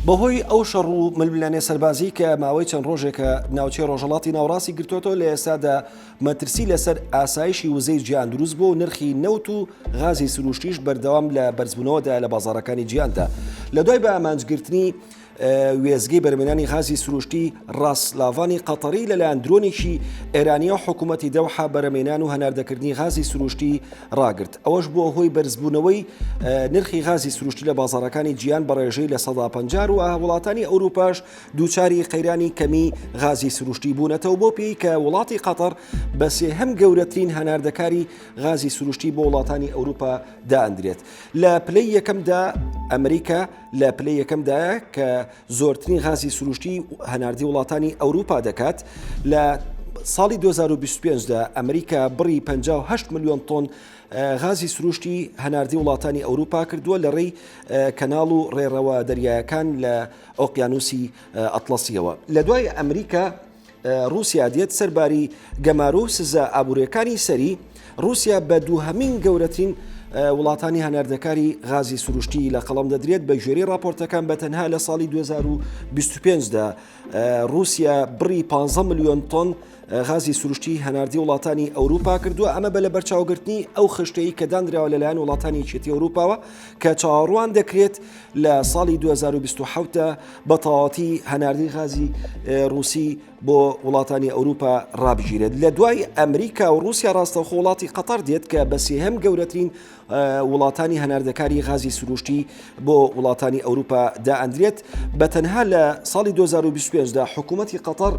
بەهۆی ئەو شەڕ و ململانێ سەربازی کە ماوەی چەند ڕۆژێکە ناوچەی ڕۆژهەڵاتی ناوەڕاستی گرتوێتەوە لە ئێستادا مەترسی لەسەر ئاسایشی وزەی گیان دروست بوو و نرخی نەوت و غازی سروشتیش بەردەوام لە بەرزبوونەوەدا لە بازاڕەکانی جیهاندا لە دوای بە ئامانجگرتنی وێزگەی بەرمێنانی غازی سروشتی ڕاستلاڤانی قەتەری لەلایەن درۆنێکی ئێرانیە و حکوومەتی دەوحا بەرەمێنان و هەناردەکردنی غازی سروشتی ڕاگرت. ئەوەش بووە هۆی بەرزبوونەوەی نرخی غازی سروشتی لە بازاڕەکانی گیان بەڕێژەی لە 150 و وڵاتانی ئەوروپاش دووچاری قەیرانی کەمی غازی سروشتی بوونەتەوە بۆ پێی کە وڵاتی قەتەر بە سێهەم گەورەترین هەناردەکاری غازی سروشتی بۆ وڵاتانی ئەوروپا دائەندرێت. لە پلەی یەکەمدا ئەمریکا لە پلەی یەکەمدایە کە زۆرترین غازی سروشتی هەناردی وڵاتانی ئەوروپا دەکات. لە ساڵی 2025دا ئەمریکا بڕی 58 ملیۆن تۆن غازی سروشتی هەناردی وڵاتانی ئەوروپا کردووە لە ڕێی کەناڵ و ڕێڕەوە دەریایەکان لە ئۆقیانوسی ئەتلەسیەوە. لە دوای ئەمریکا رووسیا دێت سەرباری گەمارە و سزە ئابوورەکانی سەری. رووسیا بە دووهەمین گەورەترین وڵاتانی هەناردەکاری غازی سروشتی لە قەڵەم دەدرێت. بە ژێری راپۆرتەکان بەتەنها لە ساڵی 2025دا رووسیا بڕی 15 ملیۆن تۆن غازی سروشتی هەناردی وڵاتانی ئەوروپا کردووە. ئەمە بە لە بەرچاوگرتنی ئەو خشتەی کە دانراوە لەلایەن وڵاتانی یەکێتی ئەوروپاوە کە چاوەڕوان دەکرێت لە ساڵی 2027دا بە تەواوەتی هەناردی غازی رووسی بۆ وڵاتانی ئەوروپا ڕابژیرێت. لە دوای ئەمریکا و رووسیا ڕاستەوخۆ وڵاتی قەتەر دێت کە بە سێهەم گەورەترین وڵاتانی هەناردەکاری غازی سروشتی بۆ وڵاتانی ئەوروپا دائەندرێت. بە تەنها لە ساڵی 2025دا حکوومەتی قەتەر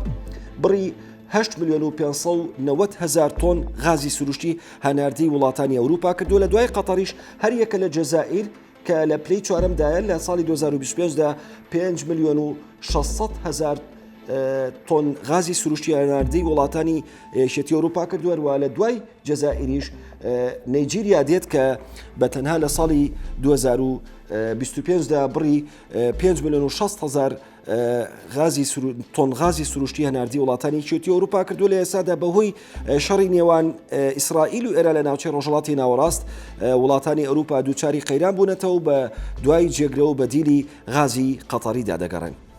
بڕی 8 ملیۆن و 590 هزار تۆن غازی سروشتی هەناردی وڵاتانی ئەوروپا کردو. لە دوای قەتەریش هەر یەکە لە جەزائیر کە لە پلەی چوارەمدایە لە ساڵی 2025دا 5 ملیۆن و 600 هزار تۆن غازی سروشتی هەناردی وڵاتانی یەکێتی ئەوروپا کردووە. و لە دوای جەزائیریش نەیجیریا دێت کە بە تەنها لە ساڵی 2025دا بڕی 5 ملیۆن و 600 هزار تۆن غازی سروشتی هەناردی وڵاتانی یەکێتی ئەوروپا کردو. لە ئێستادا بەهۆی شەڕی نێوان ئیسرائیل و ئێران لە ناوچەی ڕۆژهەڵاتی ناوەڕاست وڵاتانی ئەوروپا دووچاری قەیران بوونەتەوە و بە دوای جێگرە و بەدیلی غازی قەتەریدا دەگەڕێن.